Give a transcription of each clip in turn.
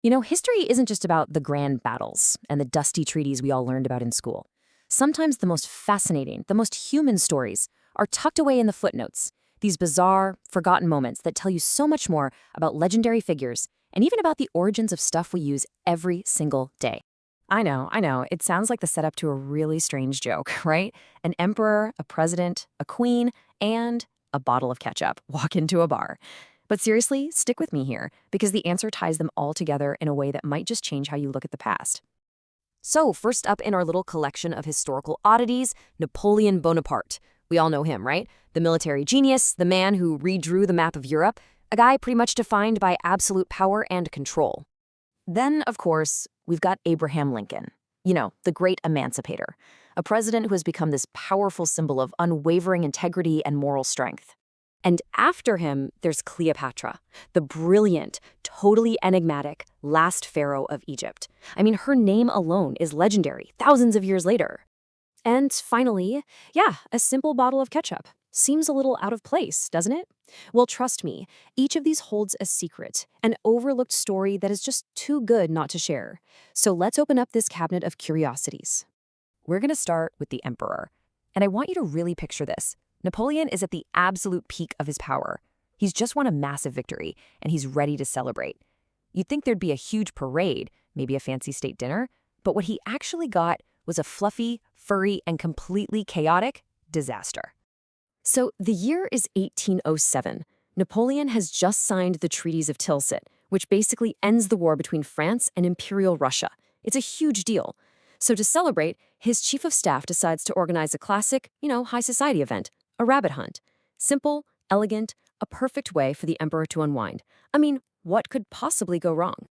History isn't just about the grand battles and the dusty treaties we all learned about in school. Sometimes the most fascinating, the most human stories are tucked away in the footnotes, these bizarre, forgotten moments that tell you so much more about legendary figures and even about the origins of stuff we use every single day. I know, it sounds like the setup to a really strange joke, right? An emperor, a president, a queen, and a bottle of ketchup walk into a bar. But seriously, stick with me here, because the answer ties them all together in a way that might just change how you look at the past. So, first up in our little collection of historical oddities, Napoleon Bonaparte. We all know him, right? The military genius, the man who redrew the map of Europe, a guy pretty much defined by absolute power and control. Then, of course, we've got Abraham Lincoln. The great emancipator, a president who has become this powerful symbol of unwavering integrity and moral strength. And after him, there's Cleopatra, the brilliant, totally enigmatic last pharaoh of Egypt. I mean, her name alone is legendary thousands of years later. And finally, yeah, a simple bottle of ketchup. Seems a little out of place, doesn't it? Well, trust me, each of these holds a secret, an overlooked story that is just too good not to share. So let's open up this cabinet of curiosities. We're going to start with the emperor. And I want you to really picture this. Napoleon is at the absolute peak of his power. He's just won a massive victory, and he's ready to celebrate. You'd think there'd be a huge parade, maybe a fancy state dinner, but what he actually got was a fluffy, furry, and completely chaotic disaster. So the year is 1807. Napoleon has just signed the treaties of Tilsit, which basically ends the war between France and Imperial Russia. It's a huge deal. So to celebrate, his chief of staff decides to organize a classic, high society event, a rabbit hunt. Simple, elegant, a perfect way for the emperor to unwind. I mean, what could possibly go wrong?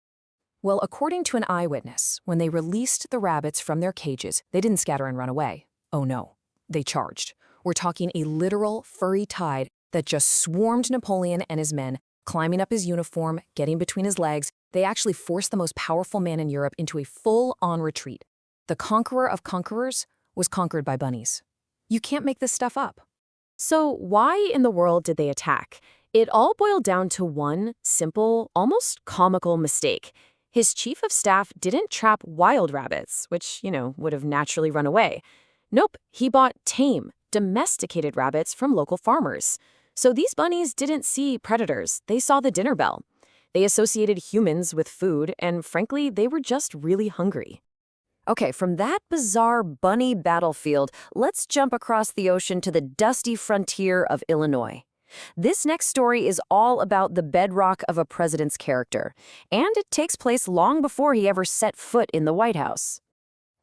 Well, according to an eyewitness, when they released the rabbits from their cages, they didn't scatter and run away. Oh no, they charged. We're talking a literal furry tide that just swarmed Napoleon and his men, climbing up his uniform, getting between his legs. They actually forced the most powerful man in Europe into a full-on retreat. The conqueror of conquerors was conquered by bunnies. You can't make this stuff up. So why in the world did they attack? It all boiled down to one simple, almost comical mistake. His chief of staff didn't trap wild rabbits, which, would have naturally run away. Nope, he bought tame, domesticated rabbits from local farmers. So these bunnies didn't see predators, they saw the dinner bell. They associated humans with food, and frankly, they were just really hungry. Okay, from that bizarre bunny battlefield, let's jump across the ocean to the dusty frontier of Illinois. This next story is all about the bedrock of a president's character, and it takes place long before he ever set foot in the White House.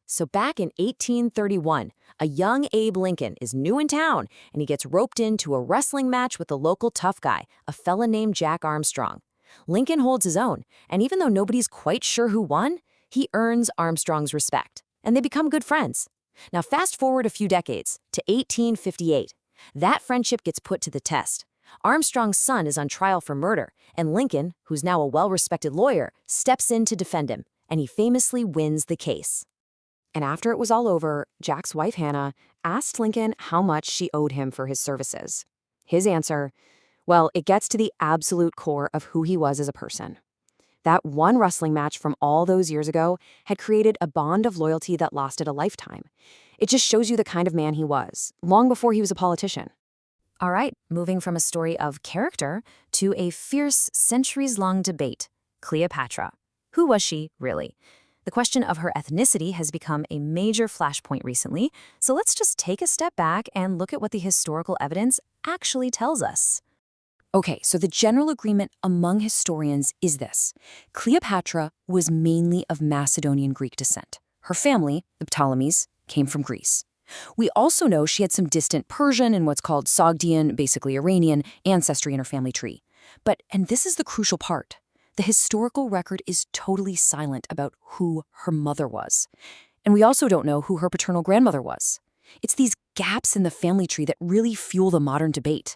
So back in 1831, a young Abe Lincoln is new in town, and he gets roped into a wrestling match with a local tough guy, a fella named Jack Armstrong. Lincoln holds his own, and even though nobody's quite sure who won, he earns Armstrong's respect, and they become good friends. Now fast forward a few decades to 1858. That friendship gets put to the test. Armstrong's son is on trial for murder, and Lincoln, who's now a well-respected lawyer, steps in to defend him, and he famously wins the case. And after it was all over, Jack's wife Hannah asked Lincoln how much she owed him for his services. His answer, well, it gets to the absolute core of who he was as a person. That one wrestling match from all those years ago had created a bond of loyalty that lasted a lifetime. It just shows you the kind of man he was, long before he was a politician. All right, moving from a story of character to a fierce, centuries-long debate, Cleopatra. Who was she, really? The question of her ethnicity has become a major flashpoint recently, so let's just take a step back and look at what the historical evidence actually tells us. Okay, so the general agreement among historians is this. Cleopatra was mainly of Macedonian Greek descent. Her family, the Ptolemies, came from Greece. We also know she had some distant Persian and what's called Sogdian, basically Iranian, ancestry in her family tree. But, and this is the crucial part, the historical record is totally silent about who her mother was. And we also don't know who her paternal grandmother was. It's these gaps in the family tree that really fuel the modern debate.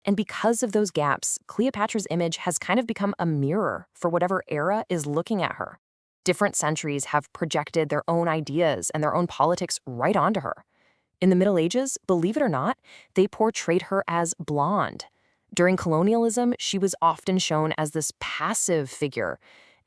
And because of those gaps, Cleopatra's image has kind of become a mirror for whatever era is looking at her. Different centuries have projected their own ideas and their own politics right onto her. In the Middle Ages, believe it or not, they portrayed her as blonde. During colonialism, she was often shown as this passive figure.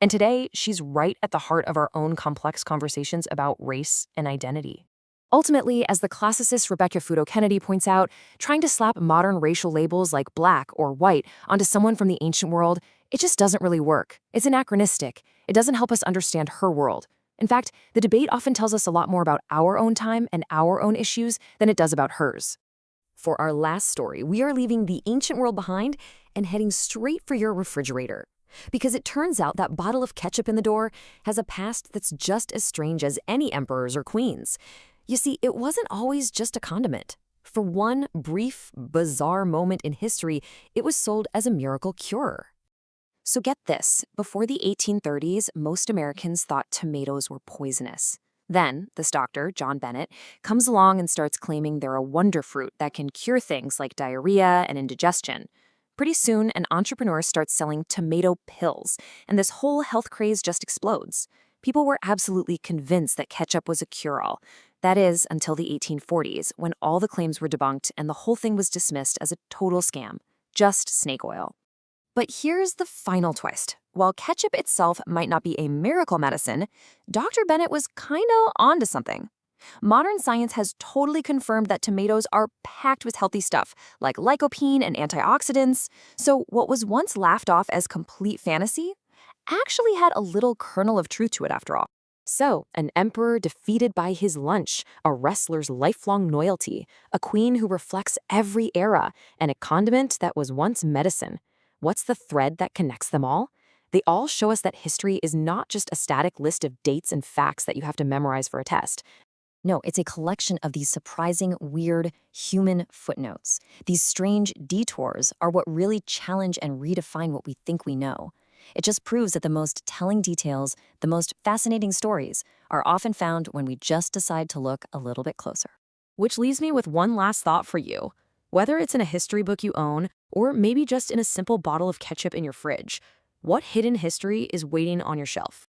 And today, she's right at the heart of our own complex conversations about race and identity. Ultimately, as the classicist Rebecca Fudo Kennedy points out, trying to slap modern racial labels like black or white onto someone from the ancient world, it just doesn't really work. It's anachronistic. It doesn't help us understand her world. In fact, the debate often tells us a lot more about our own time and our own issues than it does about hers. For our last story, we are leaving the ancient world behind and heading straight for your refrigerator. Because it turns out that bottle of ketchup in the door has a past that's just as strange as any emperors or queens. You see, it wasn't always just a condiment. For one brief, bizarre moment in history, it was sold as a miracle cure. So get this, before the 1830s, most Americans thought tomatoes were poisonous. Then, this doctor, John Bennett, comes along and starts claiming they're a wonder fruit that can cure things like diarrhea and indigestion. Pretty soon, an entrepreneur starts selling tomato pills, and this whole health craze just explodes. People were absolutely convinced that ketchup was a cure-all. That is, until the 1840s, when all the claims were debunked and the whole thing was dismissed as a total scam. Just snake oil. But here's the final twist. While ketchup itself might not be a miracle medicine, Dr. Bennett was kinda onto something. Modern science has totally confirmed that tomatoes are packed with healthy stuff, like lycopene and antioxidants. So what was once laughed off as complete fantasy actually had a little kernel of truth to it after all. So, an emperor defeated by his lunch, a wrestler's lifelong loyalty, a queen who reflects every era, and a condiment that was once medicine. What's the thread that connects them all? They all show us that history is not just a static list of dates and facts that you have to memorize for a test. No, it's a collection of these surprising, weird, human footnotes. These strange detours are what really challenge and redefine what we think we know. It just proves that the most telling details, the most fascinating stories, are often found when we just decide to look a little bit closer. Which leaves me with one last thought for you. Whether it's in a history book you own, or maybe just in a simple bottle of ketchup in your fridge, what hidden history is waiting on your shelf?